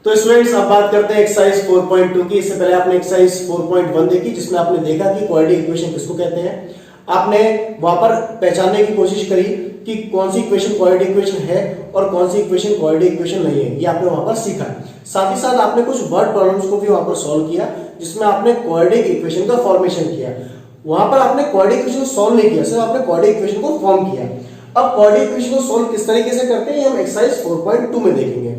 तो स्टूडेंट्स अब बात करते हैं एक्सरसाइज 4.2 की। इससे पहले आपने एक्सरसाइज 4.1 देखी जिसमें आपने देखा कि क्वाड्रेटिक इक्वेशन किसको कहते हैं। आपने वहां पर पहचानने की कोशिश करी कि कौन सी इक्वेशन क्वाड्रेटिक इक्वेशन है और कौन सी इक्वेशन क्वाड्रेटिक इक्वेशन नहीं है, ये आपने वहां पर सीखा। साथ ही साथ आपने कुछ वर्ड प्रॉब्लम्स को भी वहां पर सॉल्व किया जिसमें आपने क्वाड्रेटिक इक्वेशन का फॉर्मेशन किया। वहां पर आपने क्वाड्रेटिक इक्वेशन सॉल्व नहीं किया, सिर्फ आपने क्वाड्रेटिक इक्वेशन को फॉर्म किया। अब क्वाड्रेटिक इक्वेशन को सॉल्व किस तरीके से करते हैं हम एक्सरसाइज 4.2 में देखेंगे।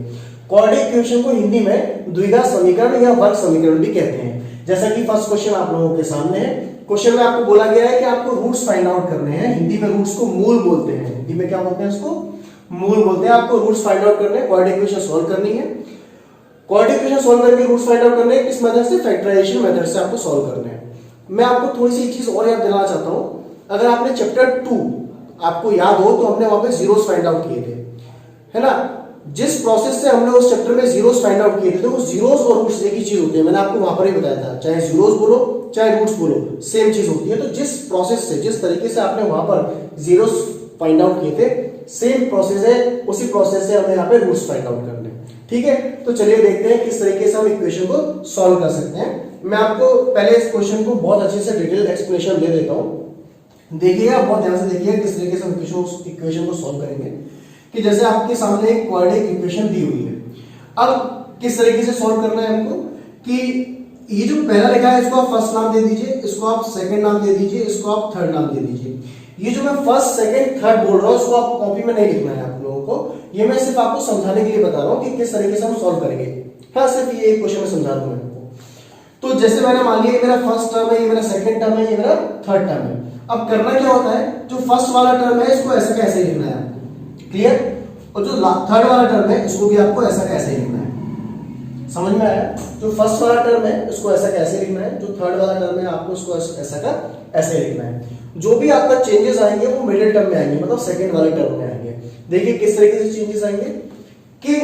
क्वाड्रेटिक इक्वेशन को हिंदी में द्विघात समीकरण या वर्ग समीकरण भी कहते हैं। जैसा कि फर्स्ट क्वेश्चन आप लोगों के सामने है। क्वेश्चन में आपको बोला गया है कि आपको रूट्स फाइंड आउट करने हैं। हिंदी में रूट्स को मूल बोलते हैं। हिंदी में क्या बोलते हैं उसको? मूल बोलते हैं। आपको रूट्स फाइंड आउट करने हैं, क्वाड्रेटिक इक्वेशन सॉल्व करनी है। क्वाड्रेटिक इक्वेशन सॉल्व करके रूट्स फाइंड आउट करने हैं किस मेथड से? फैक्टराइजेशन मेथड से आपको सॉल्व करने हैं। मैं आपको थोड़ी सी चीज और याद दिलाना चाहता हूं। अगर आपने चैप्टर 2 आपको याद हो तो हमने वहां पे जीरोस फाइंड आउट किए थे, है ना। जिस प्रोसेस से हमने उस चैप्टर में जीरोस फाइंड आउट किए थे, तो वो जीरोस और रूट्स एक ही चीज होती है। मैंने आपको वहां पर ही बताया था, चाहे जीरोस बोलो चाहे रूट्स बोलो सेम चीज होती है। तो जिस प्रोसेस से, जिस तरीके से आपने वहां पर जीरोस फाइंड आउट किए थे, सेम प्रोसेस है, उसी प्रोसेस से हमें यहाँ पे रूट्स फाइंड आउट करने हैं। ठीक है, तो चलिए देखते हैं किस तरीके से हम इक्वेशन को सॉल्व कर सकते हैं। मैं आपको पहले इस क्वेश्चन को बहुत अच्छे से डिटेल एक्सप्लेनेशन दे देता हूं। देखिएगा, बहुत ध्यान से देखिएगा किस तरीके से हम इक्वेशन को सॉल्व करेंगे। कि जैसे आपके सामने एक क्वाड्रेटिक इक्वेशन दी हुई है। अब किस तरीके से सॉल्व करना है हमको कि ये जो पहला लिखा है इसको आप फर्स्ट नाम दे दीजिए, इसको आप सेकंड नाम दे दीजिए, इसको आप थर्ड नाम दे दीजिए। ये जो मैं फर्स्ट सेकंड थर्ड बोल रहा हूं इसको आपको कॉपी में नहीं लिखना है आप लोगों को। ये मैं सिर्फ आपको समझाने के लिए बता रहा हूं कि किस तरीके से हम सॉल्व करेंगे। हाँ, सिर्फ ये एक क्वेश्चन में समझा दूंगा आपको। तो जैसे मैंने मान लिया ये मेरा फर्स्ट टर्म है, ये मेरा सेकंड टर्म है, ये मेरा थर्ड टर्म है। अब करना क्या होता है, जो फर्स्ट वाला टर्म है इसको ऐसा कैसे लिखना है आपको, क्लियर। और जो थर्ड वाला टर्म है इसको भी आपको ऐसा कैसे लिखना है, समझ में आया। जो फर्स्ट वाला टर्म है उसको ऐसा कैसे लिखना है, जो थर्ड वाला टर्म है आपको उसको ऐसा का ऐसे लिखना है। जो भी आपका चेंजेस आएंगे वो मिडिल टर्म में आएंगे, मतलब सेकंड वाले टर्म में आएंगे। देखिए किस तरीके से चेंजेस आएंगे कि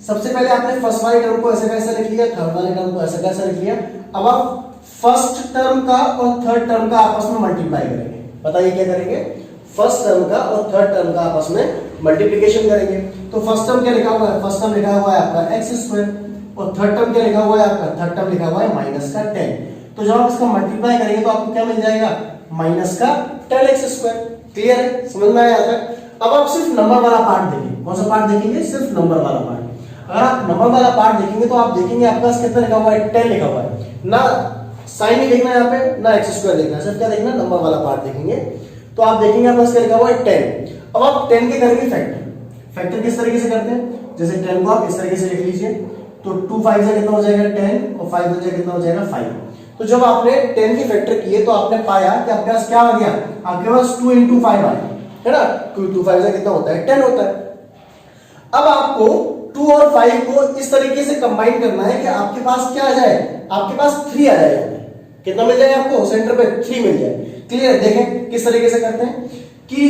सबसे पहले आपने फर्स्ट वाले टर्म को ऐसा कैसा लिख लिया, थर्ड वाले टर्म को ऐसा कैसा लिख लिया। अब आप फर्स्ट टर्म का और थर्ड टर्म का आपस में मल्टीप्लाई करेंगे। बताइए क्या करेंगे, फर्स्ट टर्म का और थर्ड टर्म का आपस में मल्टीप्लिकेशन करेंगे। तो फर्स्ट टर्म क्या लिखा हुआ है, फर्स्ट टर्म लिखा हुआ है आपका एक्स स्क्वायर, और थर्ड टर्म क्या लिखा हुआ है आपका, थर्ड टर्म लिखा हुआ है माइनस का 10। तो जब आप इसका मल्टीप्लाई करेंगे तो आपको क्या मिल जाएगा, माइनस का 10x स्क्वायर। क्लियर है, समझ में आया तक। अब आप सिर्फ नंबर वाला पार्ट देखेंगे। कौन सा पार्ट देखेंगे, सिर्फ नंबर वाला पार्ट। अगर आप नंबर वाला पार्ट देखेंगे तो आप देखेंगे आपके पास कितना लिखा हुआ है, 10 लिखा हुआ है। ना साइन ही देखना है यहाँ पे, ना एक्स स्क्वायर देखना है, सिर्फ क्या देखना है, नंबर वाला पार्ट देखेंगे। तो आप देखेंगे आपके पास क्या लिखा हुआ है, 10। अब आप 10 के करेंगे फैक्टर। फैक्टर किस तरीके से करते हैं, जैसे 10 को आप इस तरीके से लिख लीजिए। तो 2 5 से कितना हो जाएगा 10, और 5 से कितना हो जाएगा 5। तो जब आपने 10 के फैक्टर किए तो आपने पाया कि आपके पास क्या आ गया, आपके पास 2 into 5 आ गया, है ना। 2 5 से कितना होता है, 10 होता है। अब आपको 2 और 5 को इस तरीके से कंबाइन करना है कि आपके पास क्या आ जाए, आपके पास 3 आ जाए। कितना मिल जाए आपको, सेंटर पे 3 मिल जाए। क्लियर, देखें किस तरीके से करते हैं कि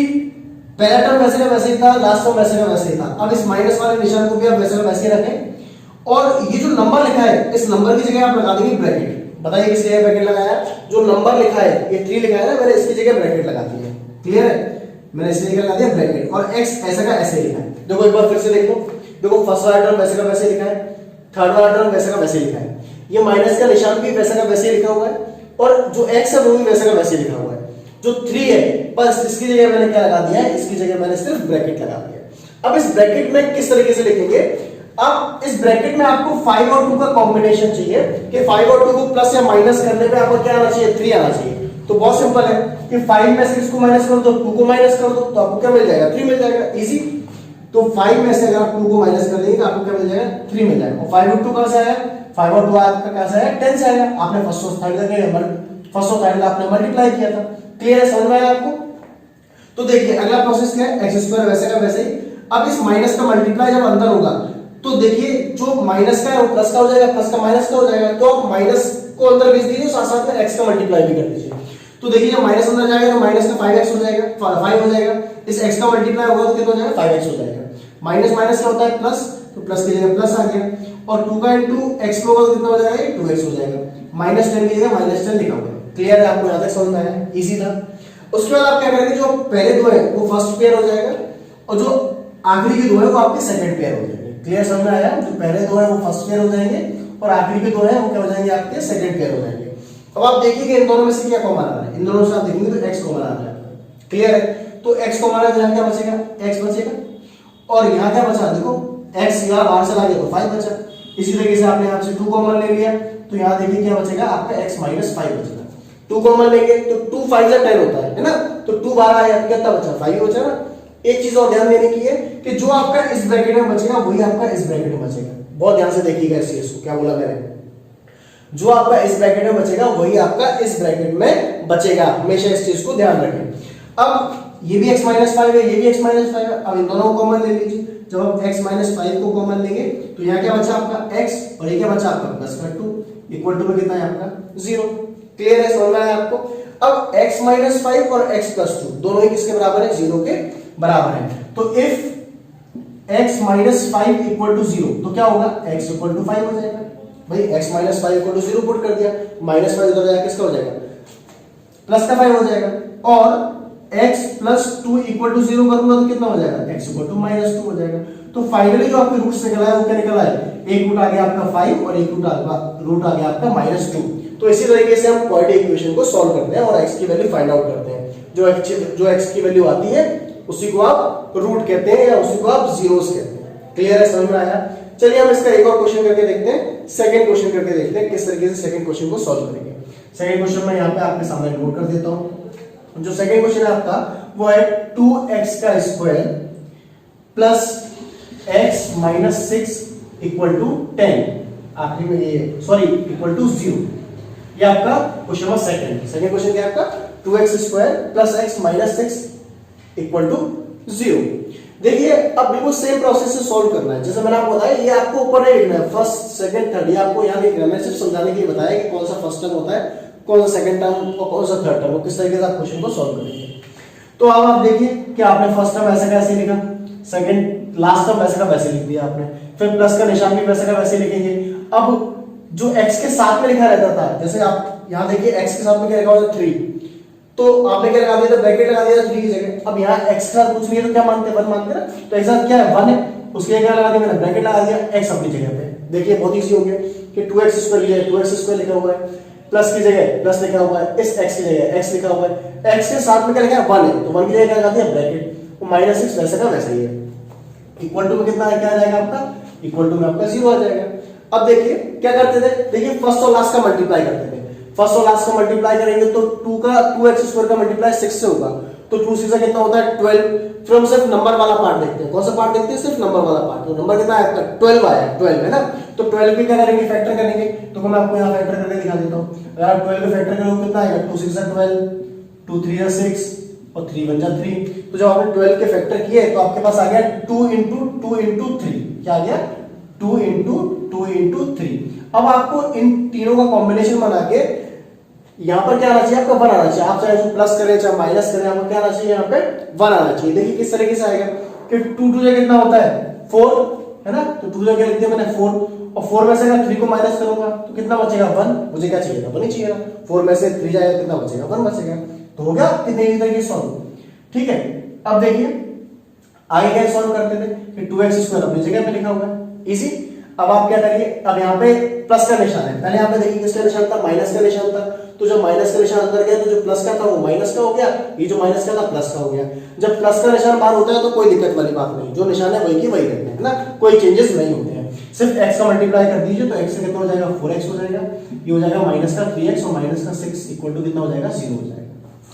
पहला टर्म वैसे का वैसे ही था, लास्ट टर्म वैसे का वैसे ही था। अब इस माइनस वाले निशान को भी आप वैसे का वैसे रखें, और ये जो नंबर लिखा है इस नंबर की जगह आप लगा देंगे ब्रैकेट। बताइए किस जगह ब्रैकेट लगाया, जो नंबर लिखा है ये 3 लिखा है ना, मैंने इसकी जगह ब्रैकेट लगा दी है। क्लियर है, मैंने इसकी जगह लगा दिया ब्रैकेट, और x ऐसा का ऐसे लिखा है। देखो एक बार फिर से देख लो, देखो फर्स्ट वाला टर्म वैसे का वैसे लिखा है, थर्ड वाला टर्म वैसे का वैसे लिखा है, ये माइनस का निशान भी वैसे का वैसे लिखा हुआ है, और जो x है वो भी वैसे का वैसे लिखा हुआ है। जो 3 है बस इसकी जगह मैंने क्या लगा दिया है, इसकी जगह मैंने सिर्फ ब्रैकेट लगा दिया। अब इस ब्रैकेट में किस तरीके से लिखेंगे, अब इस ब्रैकेट में आपको 5 और 2 का कॉम्बिनेशन चाहिए कि 5 और 2 को प्लस या माइनस करने पे आपको क्या आना चाहिए, 3 आना चाहिए। तो बहुत सिंपल है कि 5 में से इसको माइनस कर दो, 2 को माइनस कर दो, तो आपको क्या मिल जाएगा, 3 मिल जाएगा, इजी। तो 5 में से अगर आप 2 को माइनस कर देंगे तो आपको क्या मिल जाएगा, 3 मिल जाएगा। और 5 और 2 कहां से आया, 5 और 2 आपका कहां से आया, 10 से आया। आपने फर्स्ट और थर्ड का आपने मल्टीप्लाई किया था। क्लियर है, समझ में आया आपको। तो देखिए अगला प्रोसेस क्या है, एक्स स्क्वायर वैसे का वैसे ही। अब इस माइनस का मल्टीप्लाई जब अंदर होगा तो देखिए जो माइनस का है वो प्लस का हो जाएगा, प्लस का माइनस का हो जाएगा। तो आप माइनस को अंदर भेज दीजिए, साथ साथ में एक्स का मल्टीप्लाई भी कर दीजिए। तो देखिए जब माइनस अंदर जाएगा तो माइनस का 5x हो जाएगा, 5 हो जाएगा। इस x का मल्टीप्लाई होगा तो कितना हो जाएगा, 5x हो जाएगा। माइनस माइनस क्या होता है, प्लस, तो प्लस की जगह प्लस आ गया। और 2 का इंटू x होगा तो कितना हो जाएगा, 2x हो जाएगा। -10 की जगह -10 लिखा हुआ है। क्लियर है, आपको यहां तक समझ में आया, इजी था। उसके बाद आप क्या करेंगे, जो पहले दो है वो फर्स्ट पेयर हो जाएगा और जो आखिरी के दो है वो आपके सेकंड पेयर हो जाएंगे। क्लियर समझ में आया? जो पहले दो है वो फर्स्ट पेयर हो जाएंगे और आखिरी के दो है वो क्या हो जाएंगे, आपके सेकंड पेयर हो जाएंगे। अब आप देखिए कि इन दोनों में से क्या कॉमन आ रहा है, इन दोनों से आप देखेंगे तो x कॉमन आ रहा है। क्लियर है? तो x कॉमन है तो यहाँ क्या बचेगा, x बचेगा और यहाँ क्या बचा, देखो x यहाँ बाहर चला गया तो 5 बचा। इसी तरीके से आपने यहाँ से 2 कॉमन ले लिया तो यहाँ देखिए क्या बचेगा, आपका x माइनस 5 बचेगा। 2 कॉमन लेंगे तो 2 5 जा 10 होता है ना, तो 2 12 आया कितना बचा, 5 बचा ना। एक चीज और ध्यान देने की है कि जो आपका इस ब्रैकेट में बचेगा वही आपका इस ब्रैकेट में बचेगा। बहुत ध्यान से देखिएगा इस चीज को, क्या बोला मैंने, जो आपका इस ब्रैकेट में बचेगा वही आपका इस ब्रैकेट में बचेगा। हमेशा इस चीज को ध्यान रखें। अब ये भी x माइनस 5 है, ये भी x माइनस 5 है। अब इन दोनों को कॉमन ले लीजिए। जब आप x माइनस 5 को कॉमन लेंगे तो यहाँ क्या बचा आपका x और ये क्या बचा आपका प्लस का 2 इक्वल टू में कितना है आपका 0। क्लियर है? समझ में आया आपको? अब x माइनस 5 और x प्लस 2 दोनों ही किसके बराबर है, 0 के बराबर है। तो if x minus 5 equal to 0 तो क्या होगा, x इक्वल टू 5 हो जाएगा। भाई x minus 5 equal to 0 put कर दिया, माइनस 5 उधर जाएगा किसका हो जाएगा, प्लस का 5 हो जाएगा। और x प्लस 2 इक्वल टू 0 करूंगा तो कितना हो जाएगा, x इक्वल टू माइनस 2 हो जाएगा। तो फाइनली जो आपके रूट्स निकला है वो क्या निकला है, एक रूट आ गया आपका 5 और एक रूट आ गया आपका माइनस 2। तो इसी तरीके से हम क्वाड्रेटिक इक्वेशन को सॉल्व करते हैं और x की वैल्यू फाइंड आउट करते हैं। जो x की वैल्यू आती है उसी को आप रूट कहते हैं या उसी को आप जीरोस कहते हैं। क्लियर है? समझ में आया? चलिए हम इसका एक और क्वेश्चन करके देखते हैं, सेकंड क्वेश्चन करके देखते हैं किस तरीके से सेकंड क्वेश्चन को सॉल्व करेंगे। सेकंड क्वेश्चन मैं यहाँ पे आपके सामने नोट कर देता हूँ। जो सेकंड क्वेश्चन है आपका वो है 2x का square plus x minus 6 equal to 10, आखिरी में ये सॉरी इक्वल टू 0। ये आपका क्वेश्चन नंबर सेकंड क्वेश्चन क्या है आपका, 2x square plus x minus 6 equal to 0। देखिए अब बिल्कुल सेम प्रोसेस से सॉल्व करना है। जैसे मैंने आपको बताया ये आपको ऊपर नहीं लिखना है, फर्स्ट सेकंड थर्ड, ये आपको यहाँ लिखना है। मैं सिर्फ समझाने के लिए बताया कि कौन सा फर्स्ट टर्म होता है, कौन सा सेकंड टर्म और कौन सा थर्ड टर्म, किस तरीके से आप क्वेश्चन को सॉल्व करेंगे। तो अब आप देखिए कि आपने फर्स्ट टर्म ऐसे कैसे लिखा, सेकंड लास्ट टर्म वैसे का वैसे लिख दिया आपने, फिर प्लस का निशान भी वैसे का वैसे लिखेंगे। अब जो x के साथ में लिखा रहता था, जैसे आप यहाँ देखिए x के साथ में क्या लिखा होता है 3, तो आपने क्या लगा दिया था, ब्रैकेट लगा दिया था 3 की जगह। अब यहाँ x के साथ कुछ नहीं है तो क्या मानते हैं, 1 मानते हैं ना, तो x साथ क्या है 1 है, उसके क्या लगा दिया मैंने, ब्रैकेट लगा दिया, x अपनी जगह पे। देखिए बहुत इजी हो गया कि 2x स्क्वायर लिया है, 2x स्क्वायर लिखा हुआ है, प्लस की जगह प्लस लिखा हुआ है, इस x की जगह x लिखा हुआ है, x के साथ में क्या लिखा है 1 है, तो 1 की जगह क्या लगा दिया ब्रैकेट, तो माइनस 6 वैसे का वैसा ही है। इक्वल टू में कितना क्या आ जाएगा आपका, इक्वल टू में आपका 0 आ जाएगा। अब देखिए क्या करते थे, देखिए फर्स्ट और लास्ट का मल्टीप्लाई करते थे। फर्स्ट और लास्ट का मल्टीप्लाई करेंगे तो 2x स्क्वायर का मल्टीप्लाई 6 से होगा, तो 2 से कितना होता है 12। फिर हम सिर्फ नंबर वाला पार्ट देखते हैं, कौन सा पार्ट देखते हैं, सिर्फ नंबर वाला पार्ट। तो नंबर कितना है आपका 12 आया, 12 है ना, तो 12 भी क्या करेंगे, फैक्टर करेंगे। तो मैं आपको यहाँ फैक्टर करके दिखा देता हूँ। अगर आप 12 को फैक्टर करोगे कितना आएगा, 2 6 12, 2 3 6 और 3 1 3। तो जब आपने 12 के फैक्टर किए तो आपके पास आ गया 2 into 2 into 3, क्या आ गया 2 into 2 into 3। अब आपको इन तीनों का कॉम्बिनेशन बना के यहाँ पर क्या आना चाहिए, आपका 1 आना चाहिए। आप चाहे उसको प्लस करें चाहे माइनस करें, आपको क्या आना चाहिए, यहाँ पे 1 आना चाहिए। देखिए किस तरीके से आएगा कि 2 2 जगह कितना होता है 4 है ना, तो 2 जगह लिख दिया मैंने 4, और 4 में से अगर 3 को माइनस करूंगा तो कितना बचेगा 1। मुझे क्या चाहिए था, 1 ही चाहिए था। 4 में से 3 जाएगा कितना बचेगा, 1 बचेगा। तो हो गया कितने ही तरीके सॉल्व। ठीक है, अब देखिए आगे क्या सॉल्व करते थे कि 2x स्क्वायर अपनी जगह पे लिखा हुआ है, इजी। अब आप क्या करिए, अब यहाँ पे प्लस का निशान है, पहले यहाँ पे देखिए किसका निशान था, माइनस का निशान था। तो जब माइनस का निशान अंदर गया तो जो प्लस का था वो माइनस का हो गया, ये जो माइनस का था प्लस का हो गया। जब प्लस का निशान बाहर होता है तो कोई दिक्कत वाली बात नहीं, जो निशान है वही की वही रखना है ना, कोई चेंजेस नहीं होते हैं। सिर्फ x का मल्टीप्लाई कर दीजिए तो x से कितना हो जाएगा 4x हो जाएगा, ये हो जाएगा माइनस का 3x और माइनस का 6 इक्वल टू कितना हो जाएगा 0 हो जाएगा।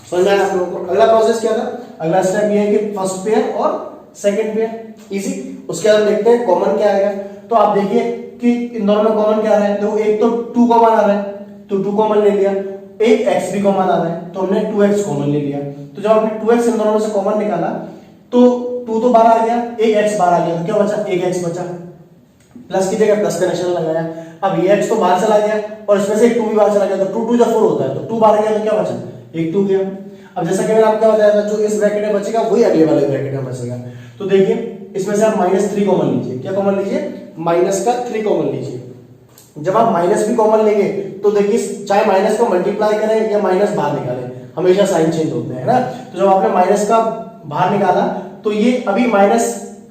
समझ में आया आप लोगों को। अगला प्रोसेस क्या था, अगला स्टेप ये है कि फर्स्ट पेयर और सेकंड पेयर, इजी। उसके बाद देखते हैं कॉमन क्या आएगा। तो आप देखिए कि इन दोनों में कॉमन क्या आ रहा है, तो एक तो 2 कॉमन आ रहा है तो 2 कॉमन ले लिया, एक x भी कॉमन आ रहा है तो हमने 2x कॉमन ले लिया। तो जब आपने 2x इन दोनों में से कॉमन निकाला तो 2 तो बाहर आ गया, एक x बाहर आ गया, तो क्या बचा, एक x बचा। प्लस की जगह प्लस का निशान लगाया। अब ये x तो बाहर चला गया और इसमें से एक 2 भी बाहर चला गया, तो 2 2 जा 4 होता है, तो 2 बाहर गया तो क्या बचा, एक 2 गया। अब जैसा कि मैंने आपको बताया था जो इस ब्रैकेट में बचेगा वही अगले वाले ब्रैकेट में बचेगा। तो देखिए इसमें से आप -3 कॉमन लीजिए, क्या कॉमन लीजिए, माइनस का 3 कॉमन लीजिए। जब आप माइनस भी कॉमन लेंगे तो देखिए चाहे माइनस को मल्टीप्लाई करें या माइनस बाहर निकालें हमेशा साइन चेंज होते हैं, है ना। तो जब आपने माइनस का बाहर निकाला तो ये अभी माइनस,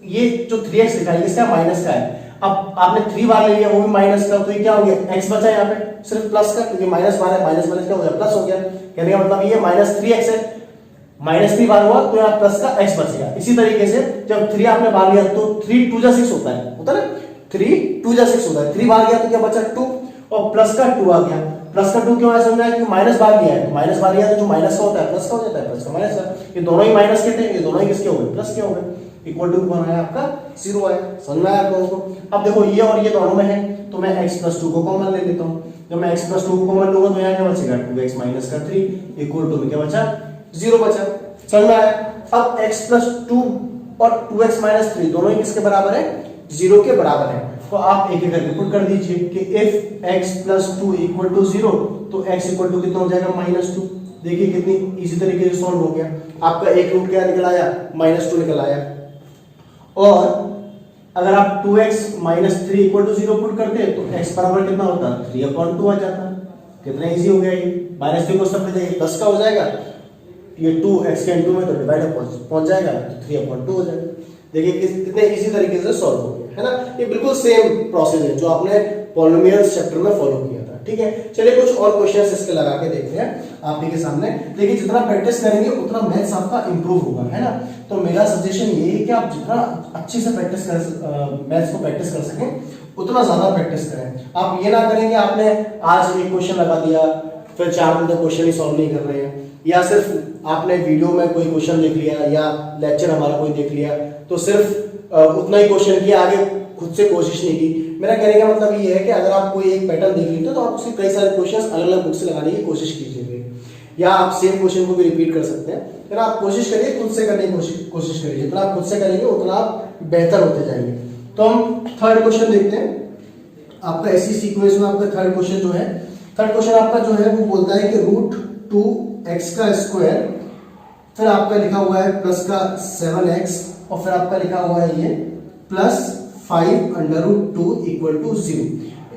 ये जो 3x लिखा है इसका माइनस का है। अब आपने 3 बार ले लिया वो भी माइनस का, तो ये क्या हो गया, x बचा यहाँ पे सिर्फ प्लस का, क्योंकि माइनस बार है, माइनस माइनस क्या हो गया, प्लस हो गया। कहने का मतलब ये -3x है, -3 बार हुआ तो यहाँ प्लस का x बच गया। इसी तरीके से जब 3 आपने बार लिया तो 3 2 जा 6 होता है, 3 2 जा 6 होता है। 3 बार गया तो क्या बचा 2 और प्लस का 2 आ गया। प्लस का 2 क्यों आया, समझा कि माइनस बार लिया है, तो माइनस बार लिया तो जो माइनस का होता है प्लस का हो जाता है, प्लस का माइनस का, ये दोनों ही माइनस के थे, ये दोनों ही किसके हो गए, प्लस के हो गए। इक्वल टू कौन आया आपका 0 आया, समझ में आया आप लोगों को। अब देखो ये और ये दोनों में है तो मैं x + 2 को कॉमन ले लेता हूँ। जब मैं x + 2 को कॉमन लूंगा तो यहाँ क्या बचेगा 2x - 3 इक्वल टू में क्या बचा 0 बचा, समझ में आया। अब x + 2 और 2x - 3 दोनों ही किसके बराबर है, 0 के बराबर है। तो आप एक एक करके पुट कर दीजिए कि if x + 2 = 0 तो x = कितना हो जाएगा -2। देखिए कितनी इजी तरीके से सॉल्व हो गया। आपका एक रूट क्या निकल आया, -2 निकल आया। और अगर आप 2x - 3 = 0 पुट करते तो x बराबर कितना होता, 3/2 आ जाता। कितना इजी हो गया ये, -3 को सब में प्लस का हो जाएगा, ये 2x के इनटू में तो डिवाइड पहुंच जाएगा तो 3/2 हो जाएगा। देखिए कितने इजी तरीके से सॉल्व हो गया, है ना। ये बिल्कुल सेम प्रोसेस है जो आपने पॉलिनोमियल्स चैप्टर में फॉलो किया था, ठीक है। चलिए कुछ और क्वेश्चंस इसके लगा के देखते हैं आप ही के सामने। देखिए जितना प्रैक्टिस करेंगे उतना मैथ्स आपका इंप्रूव होगा, है ना। तो मेरा सजेशन ये है कि आप जितना अच्छे से प्रैक्टिस कर मैथ्स को प्रैक्टिस कर सकें उतना ज्यादा प्रैक्टिस करें। आप ये ना करें कि आपने आज एक क्वेश्चन लगा दिया फिर 4 दिन तक क्वेश्चन ही सॉल्व नहीं कर रहे हैं, या सिर्फ आपने वीडियो में कोई क्वेश्चन देख लिया या लेक्चर हमारा कोई देख लिया तो सिर्फ उतना ही क्वेश्चन किया, आगे खुद से कोशिश नहीं की। मेरा कहने का मतलब ये है कि अगर आप कोई एक पैटर्न देख लेते हो तो आप उसके कई सारे क्वेश्चंस अलग अलग बुक से लगाने की कोशिश कीजिए, या आप सेम क्वेश्चन को भी रिपीट कर सकते हैं। फिर आप कोशिश करिए, खुद से करने की कोशिश करिए। जितना आप खुद से करेंगे उतना आप बेहतर होते जाएंगे। तो हम थर्ड क्वेश्चन देखते हैं। आपका इसी सीक्वेंस में आपका थर्ड क्वेश्चन जो है, थर्ड क्वेश्चन आपका जो है वो बोलता है कि √2x², फिर आपका लिखा हुआ है प्लस का 7x और फिर आपका लिखा हुआ है ये +5√2 = 0।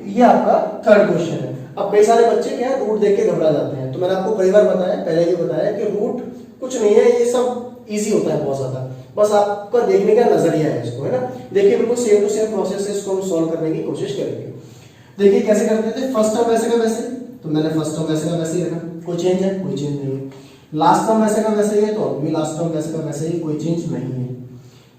ये आपका थर्ड क्वेश्चन है। अब कई सारे बच्चे क्या है रूट देख के घबरा जाते हैं, तो मैंने आपको कई बार बताया, पहले ये बताया कि रूट कुछ नहीं है, ये सब इजी होता है बहुत ज्यादा, बस आपका देखने का नजरिया है इसको, है ना। देखिए बिल्कुल सेम टू सेम प्रोसेस है, इसको हम सॉल्व करने की कोशिश करेंगे। देखिए कैसे करते थे, फर्स्ट टर्म वैसे का वैसे, तो मैंने फर्स्ट टर्म वैसे का वैसे ही रखा, कोई चेंज है, कोई चेंज नहीं है। लास्ट टर्म वैसे का वैसे ही है, तो अभी लास्ट टर्म वैसे का वैसे ही, कोई चेंज नहीं है।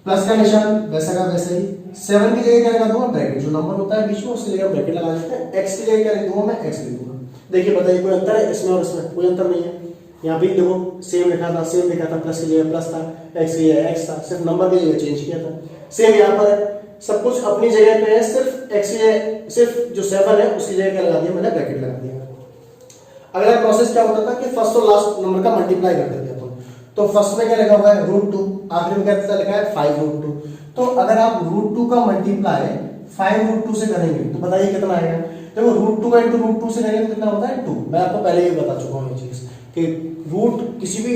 प्लस का निशान वैसा का वैसे ही, 7 की जगह क्या लगा दूंगा, ब्रैकेट, जो नंबर होता है बीच में उसकी जगह ब्रैकेट लगा देते हैं। x की जगह क्या लिख दूंगा, मैं x लिख दूंगा। देखिए बताइए कोई अंतर है इसमें और इसमें, कोई अंतर नहीं है। यहाँ भी देखो सेम लिखा था, सेम लिखा था, प्लस की जगह प्लस था, x की जगह x था, सिर्फ नंबर की जगह चेंज किया था। सेम यहाँ पर है, सब कुछ अपनी जगह पे है, सिर्फ x की जगह, सिर्फ जो 7 है उसकी जगह क्या लगा दिया, मैंने ब्रैकेट लगा दिया। अगला प्रोसेस क्या होता था कि फर्स्ट और लास्ट नंबर का मल्टीप्लाई करते थे अपन। तो फर्स्ट में क्या लिखा हुआ है √2, आखिर में क्या लिखा है 5√2। तो अगर आप √2 का मल्टीप्लाई 5√2 से करेंगे तो बताइए कितना आएगा। देखो √2 का इंटू √2 से करेंगे तो कितना होता है 2। मैं आपको पहले ही बता चुका हूँ ये चीज कि रूट किसी भी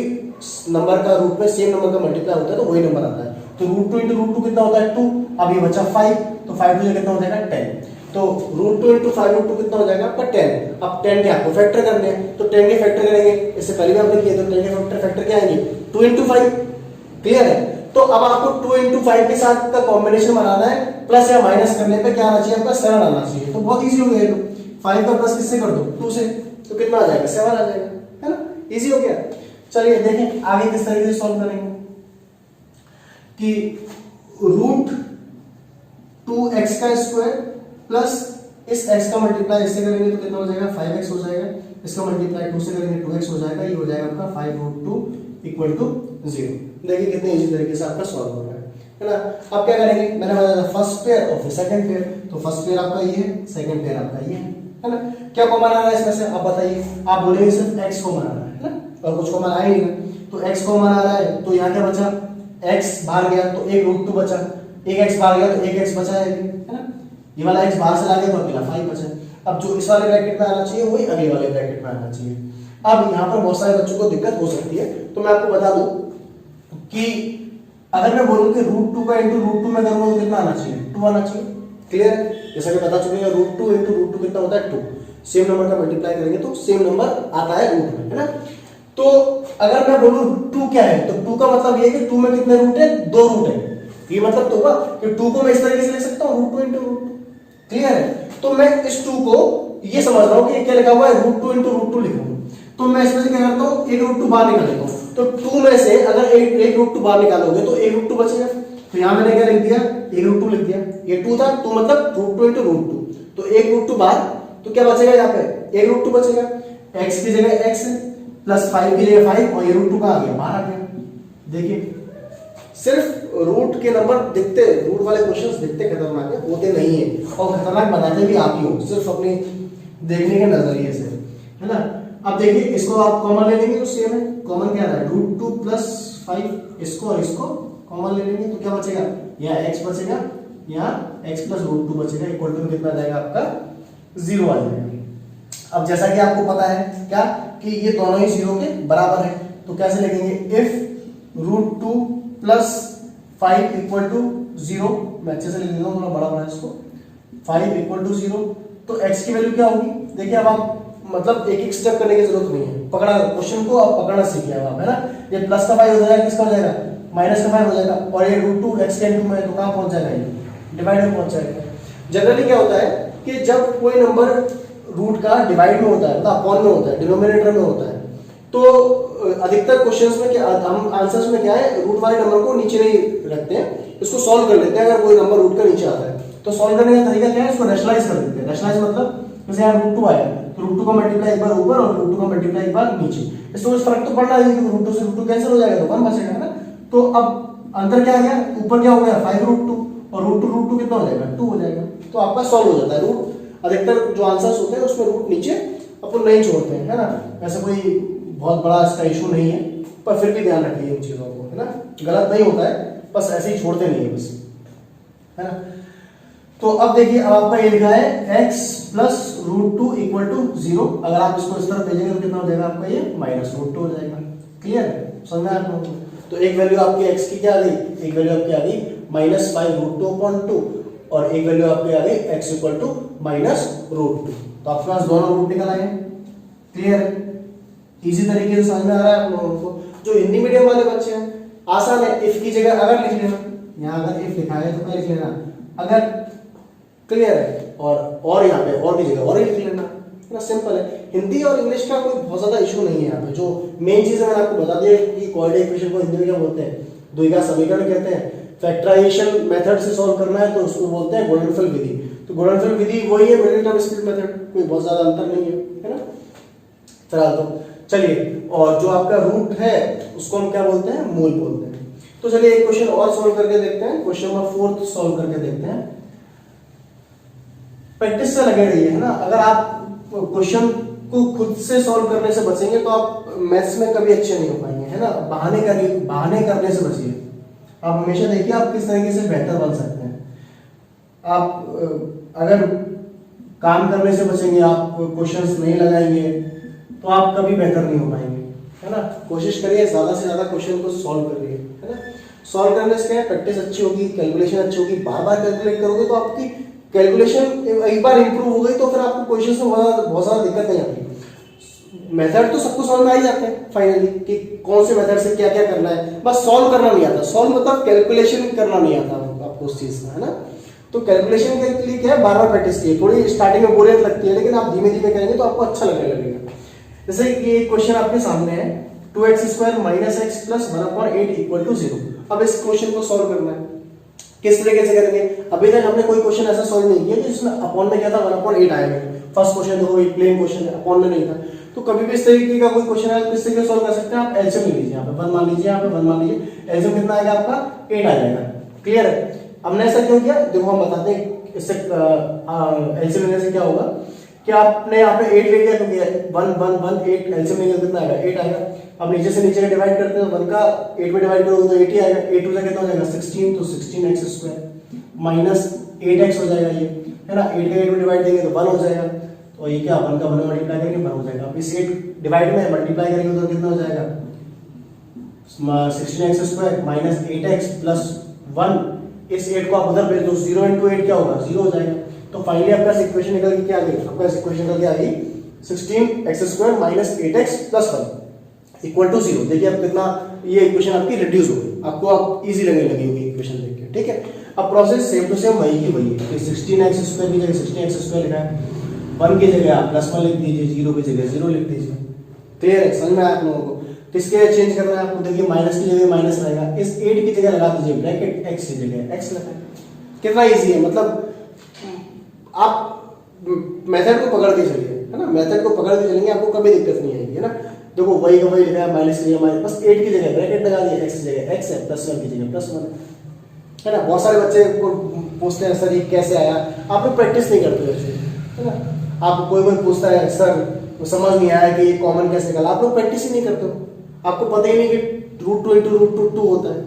नंबर का रूट में सेम नंबर का मल्टीप्लाई होता है तो वही नंबर आता है। तो √2 इंटू √2 कितना होता है 2। अब ये बचा 5, तो 5 से कितना हो जाएगा 10। तो √2 इंटू 5√2 कितना हो जाएगा आपका 10। अब 10 के आपको फैक्टर करने हैं तो 10 के फैक्टर करेंगे, इससे पहले भी आपने किए तो 10 के फैक्टर क्या आएंगे 2 इंटू 5। क्लियर है। तो अब आपको 2 इंटू 5 के साथ का कॉम्बिनेशन बनाना है, प्लस या माइनस करने पे क्या आना चाहिए आपका 7 आना चाहिए। तो बहुत इजी हो गया, 5 का प्लस किससे कर दो 2 से, तो कितना आ जाएगा 7 आ जाएगा, है ना, इजी हो गया। चलिए देखें आगे किस तरीके से सॉल्व करेंगे कि √2x² प्लस इस x का मल्टीप्लाई इससे करेंगे तो कितना हो जाएगा 5x हो जाएगा, इसका मल्टीप्लाई 2 से करेंगे 2x हो जाएगा, ये हो जाएगा आपका 5√2 = 0। देखिए कितने इजी तरीके से आपका सॉल्व हो रहा है ना। अब क्या करेंगे, मैंने बताया फर्स्ट पेयर और फिर सेकंड पेयर। तो फर्स्ट पेयर आपका ये है, सेकंड पेयर आपका ये है ना। क्या कॉमन आ रहा है इसमें से आप बताइए। आप बोलेंगे सिर्फ x कॉमन आ रहा है ना, और कुछ कॉमन आया ही नहीं। तो x कॉमन आ रहा है तो यहाँ क्या बचा, x बाहर गया तो एक √2 बचा, एक x बाहर गया तो एक x बचा है ना। ये वाला x बाहर से आ गया तो अकेला 5 बचा। अब जो इस वाले ब्रैकेट में आना चाहिए वही अगले वाले ब्रैकेट में आना चाहिए। अब यहाँ पर बहुत सारे बच्चों को दिक्कत हो सकती है, तो मैं आपको बता दूं कि अगर मैं बोलूं कि √2 का इंटू √2 में करूंगा तो कितना आना चाहिए 2 आना चाहिए। क्लियर है, जैसा कि बता चुके हैं √2 इंटू √2 कितना होता है 2। सेम नंबर का मल्टीप्लाई करेंगे तो सेम नंबर आता है रूट में, है ना। तो अगर मैं बोलूं 2 क्या है, तो 2 का मतलब ये है कि 2 में कितने रूट है, 2 रूट है। ये मतलब तो होगा कि 2 को मैं इस तरीके से लिख सकता हूँ √2 × √2। क्लियर है? तो मैं इस 2 को ये समझ रहा हूं कि क्या लिखा हुआ है, √2 × √2 लिखूंगा। तो मैं इसमें से क्या करता हूं, एक √2 बाहर निकाल लेता हूं। तो 2 में से अगर एक √2 बाहर निकालोगे तो एक √2 बचेगा। तो यहां मैंने क्या लिख दिया, एक √2 लिख दिया। ये 2 था, 2 मतलब √2 × √2। तो एक √2 बाहर, तो क्या बचेगा यहाँ पे, एक √2 बचेगा। x की जगह x प्लस 5 की जगह 5 और ये √2 का आ गया, बाहर आ गया। देखिए सिर्फ रूट के नंबर दिखते, रूट वाले क्वेश्चंस दिखते खतरनाक है, होते नहीं है और खतरनाक बनाते भी आप ही हो, सिर्फ अपने देखने के नजरिए से, है ना। अब देखिए इसको आप कॉमन ले लेंगे तो सेम है, कॉमन क्या है √2 + 5, इसको और इसको कॉमन ले लेंगे तो क्या बचेगा, यहाँ x बचेगा, यहाँ x + √2 बचेगा, इक्वल टू कितना जाएगा आपका 0 आ जाएगा। अब जैसा कि आपको पता है क्या कि ये दोनों ही 0 के बराबर है, तो कैसे लिखेंगे, इफ √2 + 5 = 0, मैं अच्छे से लिख देता हूँ, थोड़ा बड़ा बना इसको, 5 = 0, तो x की वैल्यू क्या होगी। देखिए अब आप मतलब एक एक स्टेप करने की जरूरत नहीं है, पकड़ा क्वेश्चन को आप पकड़ना सीखिए अब आप, है ना। ये प्लस का 5 हो जाएगा, किसका हो जाएगा, माइनस का 5 हो जाएगा, और ये √2 x के इनटू में तो कहां पहुंच जाएगा, ये डिवाइड में पहुंच जाएगा। जनरली क्या होता है कि जब कोई नंबर रूट का डिवाइड में होता है, मतलब अपॉन में होता है, डिनोमिनेटर में होता है, तो अधिकतर क्वेश्चंस में क्या, हम आंसर्स में क्या है, रूट वाले नंबर को नीचे नहीं रखते हैं, इसको सॉल्व कर लेते हैं। अगर कोई नंबर रूट का नीचे आता है तो सॉल्व करने का तरीका क्या है, इसको रैशनलाइज कर देते हैं। रैशनलाइज मतलब जैसे यहाँ √2 आया तो √2 का मल्टीप्लाई एक बार ऊपर और √2 का मल्टीप्लाई एक बार नीचे, इससे कुछ फर्क तो पड़ना नहीं, क्योंकि √2 से √2 कैंसिल हो जाएगा तो 1 बचेगा, है ना। तो अब अंतर क्या आ गया, ऊपर क्या हो गया 5√2 और √2 कितना हो जाएगा, 2 हो जाएगा, तो आपका सॉल्व हो जाता है। रूट अधिकतर जो आंसर्स होते हैं उसमें रूट नीचे अपन नहीं छोड़ते हैं, है ना। ऐसा कोई बहुत बड़ा इसका इशू नहीं है, पर फिर भी ध्यान रखिए इन चीजों को, है ना, गलत नहीं होता है, बस ऐसे ही छोड़ते नहीं है बस, है ना। तो अब देखिए अब आपका ये लिखा है x + √2 = 0, अगर आप इसको इस तरफ भेजेंगे तो कितना हो जाएगा आपका, ये -√2 हो जाएगा। क्लियर है, समझ में आप लोगों को। तो एक वैल्यू आपकी x की क्या आ गई, एक वैल्यू आपकी आ गई -5√2/2 और एक वैल्यू आपकी आ गई x = -√2। तो आपके पास दोनों रूट निकल आए हैं। क्लियर है, इजी तरीके से समझ में आ रहा है आप लोगों को। जो हिंदी मीडियम वाले बच्चे हैं आसान है, इफ की जगह अगर लिख लेना, यहाँ अगर इफ लिखा है तो क्या लिख लेना अगर। क्लियर है, और यहाँ पे और की जगह और ही लिख लेना, इतना सिंपल है। हिंदी और इंग्लिश का कोई बहुत ज्यादा इशू नहीं है यहाँ पे। जो मेन चीज है मैंने आपको बता दिया कि क्वाड्रेटिक इक्वेशन को हिंदी में क्या बोलते हैं, द्विघात समीकरण कहते हैं। फैक्टराइजेशन मेथड से सॉल्व करना है तो उसको बोलते हैं गुणनफल विधि। तो गुणनफल विधि वही है मिडिल टर्म स्प्लिट मेथड, कोई बहुत ज्यादा अंतर नहीं है ना। फिलहाल तो चलिए, और जो आपका रूट है उसको हम क्या बोलते हैं, मूल बोलते हैं। तो चलिए एक क्वेश्चन और सॉल्व करके देखते हैं, क्वेश्चन नंबर 4 सॉल्व करके देखते हैं। प्रैक्टिस से लगे रहिए, है ना। अगर आप क्वेश्चन को खुद से सॉल्व करने से बचेंगे तो आप मैथ्स में कभी अच्छे नहीं हो पाएंगे, है ना। बहाने करने से बचिए। आप हमेशा देखिए आप किस तरीके से बेहतर बन सकते हैं। आप अगर काम करने से बचेंगे, आप क्वेश्चंस नहीं लगाएंगे तो आप कभी बेहतर नहीं हो पाएंगे, है ना। कोशिश करिए ज्यादा से ज्यादा क्वेश्चन को सॉल्व करिए, है ना। सॉल्व करने से क्या है, प्रैक्टिस अच्छी होगी, कैलकुलेशन अच्छी होगी। बार बार कैलकुलेट करोगे तो आपकी कैलकुलेशन एक बार इंप्रूव हो गई तो फिर आपको क्वेश्चंस में बहुत ज्यादा दिक्कत नहीं आती। मेथड तो सबको समझ में आ ही जाते हैं फाइनली कि कौन से मेथड से क्या क्या करना है, बस सॉल्व करना नहीं आता। सॉल्व मतलब कैलकुलेशन करना नहीं आता आपको उस चीज का, है ना। तो कैलकुलेशन के लिए क्या है, बार बार प्रैक्टिस कीजिए। थोड़ी स्टार्टिंग में बोरियत लगती है, लेकिन आप धीमे धीमे करेंगे तो आपको अच्छा लगने लगेगा। जैसे कि ये क्वेश्चन आपके सामने है, 2x² - x + 1/8 = 0। अब इस क्वेश्चन को सॉल्व करना है, किस तरीके से करेंगे। अभी तक हमने कोई क्वेश्चन ऐसा सॉल्व नहीं किया जिसमें अपॉन में क्या था 1/8 आएगा। फर्स्ट क्वेश्चन तो वही प्लेन क्वेश्चन है, अपॉन में नहीं था। तो कभी भी इस तरीके का कोई क्वेश्चन आए तो किस तरीके से सॉल्व कर सकते हैं आप, एलसीएम ले लीजिए। यहाँ पे 1 मान लीजिए, यहाँ पे 1 मान लीजिए, एलसीएम कितना आएगा आपका 8 आ जाएगा। क्लियर है। हमने ऐसा क्यों किया, देखो हम बताते हैं इससे एलसीएम लेने से क्या होगा कि आपने यहाँ पे 8 ले लिया तो 1 1 1 8 एलसीएम लेंगे कितना आएगा 8 आएगा। अब नीचे से नीचे का डिवाइड करते हैं तो 1 का 8 में डिवाइड करोगे तो 8 ही आएगा। 8 टू कितना हो जाएगा 16, तो 16x² - 8x हो जाएगा ये, है ना। 8 का 8 में डिवाइड देंगे तो 1 हो जाएगा। तो ये क्या 1 का 1 में मल्टीप्लाई करेंगे 1 हो जाएगा। अब इस 8 डिवाइड में मल्टीप्लाई करेंगे तो कितना हो जाएगा 16x² - 8x + 1। इस 8 को आप उधर भेज दो, 0 × 8 क्या होगा 0 हो जाएगा। तो फाइनली आपका इक्वेशन निकल के क्या आ गई, आपका इक्वेशन निकल के आ गई 16x² - 8x + 1। Equal to 0। देखिए अब कितना ये इक्वेशन आपकी रिड्यूस हो गई, आपको अब इजी लगने लगी होगी इक्वेशन देख के, ठीक है। अब प्रोसेस सेम टू सेम वही की वही है कि 16x² की जगह 16x² लिखा है, 1 की जगह आप +1 लिख दीजिए, 0 की जगह 0 लिख दीजिए। क्लियर है, समझ में आया आप लोगों को? किसके चेंज करना है आपको? देखिए माइनस की जगह माइनस रहेगा, इस 8 की जगह लगा दीजिए ब्रैकेट, x की जगह x लगा। कितना इजी है, मतलब आप मेथड को पकड़ के चलिए, है ना, मेथड को पकड़ के चलेंगे आपको कभी दिक्कत नहीं आएगी, है ना। देखो वही का वही लिखा है, माइनस की जगह माइनस, बस 8 की जगह ब्रैकेट लगा दिया, x की जगह x है, +1 की जगह +1 है ना। बहुत सारे बच्चे को पूछते हैं सर ये कैसे आया, आप लोग प्रैक्टिस नहीं करते वैसे, है ना। आप कोई पूछता है सर वो समझ नहीं आया कि ये कॉमन कैसे निकाला, आप लोग प्रैक्टिस ही नहीं करते हो, आपको पता ही नहीं कि √2 × √2 होता है।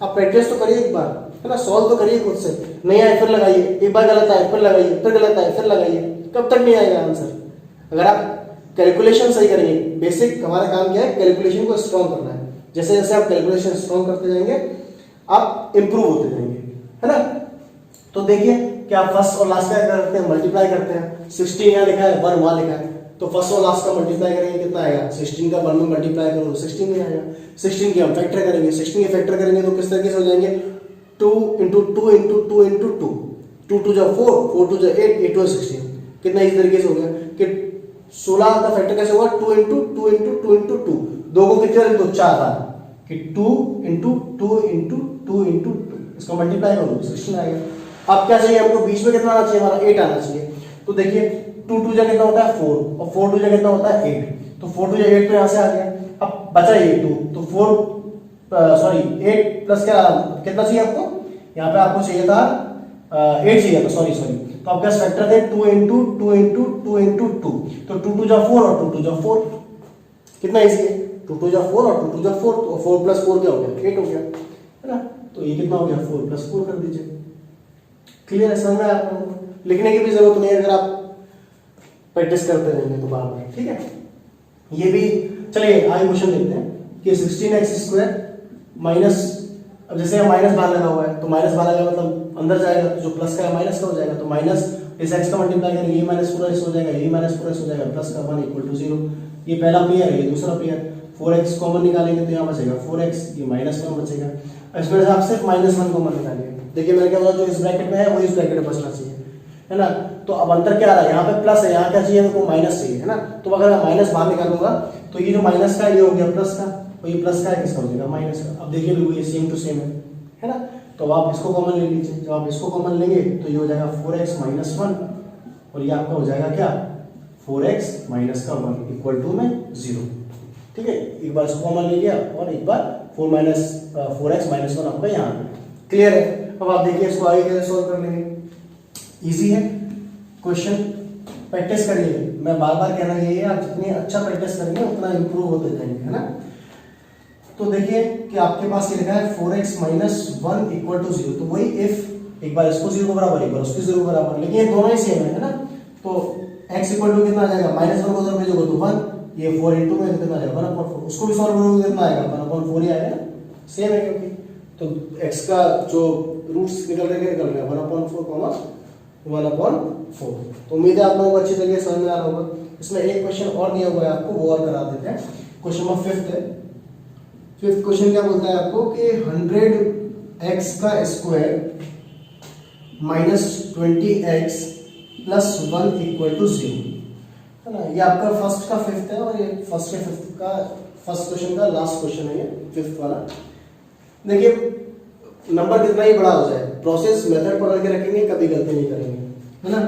आप प्रैक्टिस तो करिए एक बार, है ना, सॉल्व तो करिए खुद से, नहीं आए फिर लगाइए, एक बार गलत आए फिर लगाइए, फिर गलत आए फिर लगाइए, कब तक नहीं आएगा आंसर। अगर आप कैलकुलेशन सही करेंगे, बेसिक हमारा काम क्या है, कैलकुलेशन को स्ट्रॉन्ग करना है। जैसे जैसे आप कैलकुलेशन स्ट्रॉन्ग करते जाएंगे आप इंप्रूव होते जाएंगे, है ना। तो देखिए कि आप फर्स्ट और लास्ट का करते हैं, मल्टीप्लाई करते हैं। 16 यहाँ लिखा है, 1 वहाँ लिखा है, तो फर्स्ट और लास्ट का मल्टीप्लाई करेंगे कितना आएगा, 16 का 1 में मल्टीप्लाई करो तो 16 में आएगा। 16 की हम फैक्टर करेंगे, 16 के फैक्टर करेंगे तो किस तरीके से हो जाएंगे, 2 × 2 × 2 × 2, 2 2 जा 4, 4 2 जा 8, 8 2 16। कितना इस तरीके से हो गया कि 16 का फैक्टर कैसे होगा, 2 × 2 × 2 × 2, दो को कितने वाले, तो 4 बार कि 2 × 2 × 2 × 2, इसको मल्टीप्लाई करो 16 आएगा। अब क्या चाहिए हमको, बीच में कितना आना चाहिए, हमारा 8 आना चाहिए। तो देखिए 2 2 जा कितना होता है 4, और 4 2 जा कितना होता है 8, तो 4 2 जा 8 तो यहाँ से आ गया। अब बचा ये 2, तो 8 प्लस क्या कितना चाहिए आपको, यहाँ पे आपको चाहिए था 8 चाहिए था, सॉरी। तो आपके पास फैक्टर थे 2 × 2 × 2 × 2, तो 2 2 जा 4 और 2 2 जा 4, कितना इजी है, 2 2 जा 4 और 2 2 जा 4, तो 4 + 4 क्या हो गया, 8 हो गया, है ना। तो ये कितना हो गया, 4 + 4 कर दीजिए। क्लियर है, समझ में आया आपको? लिखने की भी जरूरत नहीं है अगर आप प्रैक्टिस करते रहेंगे तो बार बार, ठीक है। ये भी चलिए आगे क्वेश्चन देखते हैं कि 16x² माइनस, अब जैसे यहाँ माइनस बाहर लगा हुआ है तो माइनस बाहर लगा मतलब अंदर जाएगा, तो जो प्लस का है माइनस का हो जाएगा, तो माइनस इस x का मल्टीप्लाई करेंगे, ये माइनस पूरा इस हो जाएगा, ये माइनस पूरा इस हो जाएगा, प्लस का 1 = 0। ये पहला पेयर है, ये दूसरा पेयर। 4x कॉमन निकालेंगे तो यहाँ बचेगा 4x, ये -1 बचेगा। इसमें से आप सिर्फ -1 कॉमन निकालिए। देखिए मैंने क्या बोला, जो इस ब्रैकेट में है वो इस ब्रैकेट में बचना चाहिए, है ना। तो अब अंतर क्या आ रहा है, यहाँ पे प्लस है, यहाँ क्या चाहिए मेरे को, माइनस चाहिए, है ना। तो अगर मैं माइनस बाहर निकालूंगा तो ये जो माइनस का है ये हो गया प्लस का, और ये प्लस का है किसका हो जाएगा, माइनस का। अब देखिए बिल्कुल ये सेम टू सेम है ना। तो आप इसको कॉमन ले लीजिए, जब आप इसको कॉमन लेंगे तो ये हो जाएगा 4x - 1, और ये आपका हो जाएगा क्या, 4x - 1 = में 0, ठीक है। एक बार इसको कॉमन ले लिया और एक बार 4x - 1 आपका यहाँ पे। क्लियर है। अब आप देखिए इसको आगे कैसे सॉल्व कर लेंगे, इजी है क्वेश्चन, प्रैक्टिस करिए। मैं बार बार कहना यही है, आप जितनी अच्छा प्रैक्टिस करेंगे उतना इंप्रूव होते जाएंगे, है ना। तो देखिए कि आपके पास ये लिखा है 4x - 1 = 0, तो वही इफ एक बार इसको 0 के बराबर, एक बार उसको 0 के बराबर, लेकिन ये दोनों ही सेम है ना। तो x = कितना आ जाएगा, -1 को उधर भेजोगे तो 1, ये 4 × में कितना आ जाएगा 1/4, उसको भी सॉल्व करोगे कितना आएगा 1/4 ही आएगा, सेम है क्योंकि। तो x का जो रूट्स निकल रहे हैं 1/4, 1/4। तो उम्मीद है आप लोगों को अच्छी तरीके से समझ में आ रहा होगा। इसमें एक क्वेश्चन और दिया हुआ है आपको, वो और करा देते हैं। क्वेश्चन नंबर 5 है। 5th क्वेश्चन क्या बोलता है आपको कि 100x² - 20x + 1 = 0, है ना। ये आपका फर्स्ट का 5th है, और ये फर्स्ट के 5th का फर्स्ट क्वेश्चन का लास्ट क्वेश्चन है, ये 5th वाला। देखिए नंबर कितना ही बड़ा हो जाए, प्रोसेस मेथड पकड़ के रखेंगे, कभी गलती नहीं करेंगे, है ना।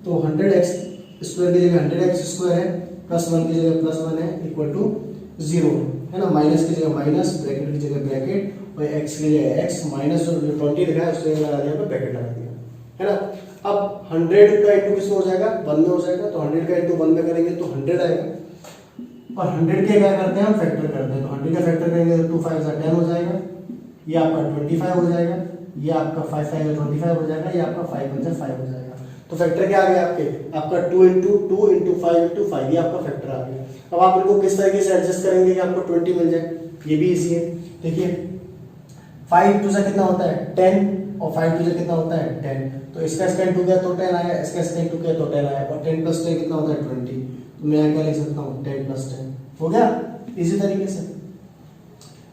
तो 100x² की जगह 100x² है, +1 की जगह +1 है, = 0, है ना। माइनस की जगह माइनस, ब्रैकेट की जगह ब्रैकेट, और x की जगह x, माइनस जो 20 लिखा है उसके लगा दिया, ब्रैकेट लगा दिया, है ना। अब 100 का इंटू किस में हो जाएगा, 1 में हो जाएगा, तो 100 का इंटू 1 में करेंगे तो 100 आएगा, और 100 के क्या करते हैं हम, फैक्टर करते हैं। तो 100 का फैक्टर करेंगे तो 2 5 10 हो जाएगा, ये आपका 25 हो जाएगा, ये आपका 5 5 25 हो जाएगा, ये आपका 5 5 5 हो जाएगा। तो फैक्टर क्या आ गया आपका 2 × 2 × 5 × 5, ये आपका फैक्टर आ गया। अब आप इनको किस तरीके से एडजस्ट करेंगे कि आपको 20 मिल जाए, ये भी इजी है। देखिए 5 2 से कितना होता है 10, और 5 2 से कितना होता है 10, तो इसका इंटू किया तो 10 आया, इसका इंटू किया तो 10 आया, और 10 + 10 कितना होता है 20, तो मैं क्या लिख सकता हूँ 10 + 10 हो गया। इसी तरीके से।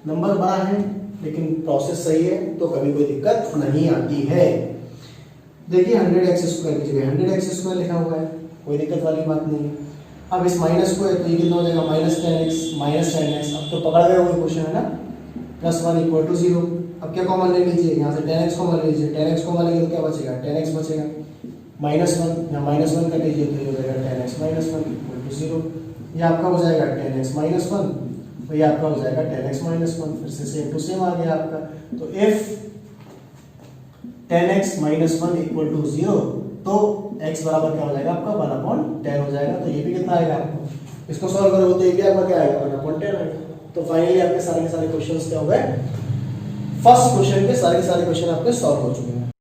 नंबर बड़ा है लेकिन प्रोसेस सही है तो कभी कोई दिक्कत नहीं आती है। देखिए 100x² की जगह 100x² लिखा हुआ है, कोई दिक्कत वाली बात नहीं है। अब इस माइनस को है तो ये कितना हो जाएगा -10x। अब तो पकड़ गए वही क्वेश्चन है ना, +1 = 0। अब क्या कॉमन ले लीजिए, यहाँ से 10x कॉमन ले लीजिए, 10x कॉमन लेंगे तो क्या बचेगा, 10x बचेगा। -1 यहाँ -1 कर लीजिए तो ये हो जाएगा 10x - 1 = 0। ये आपका हो जाएगा 10x - 1 और ये आपका हो जाएगा 10x - 1। फिर से सेम टू सेम आ गया आपका। तो इफ 10x - 1 = 0 तो x बराबर क्या हो जाएगा आपका 1/10 हो जाएगा। तो ये भी कितना आएगा आपको, इसको सॉल्व करोगे तो ये भी आपका क्या आएगा 1/10 आएगा। तो फाइनली आपके सारे के सारे क्वेश्चंस क्या हो गए, फर्स्ट क्वेश्चन के सारे क्वेश्चन आपके सॉल्व हो चुके हैं।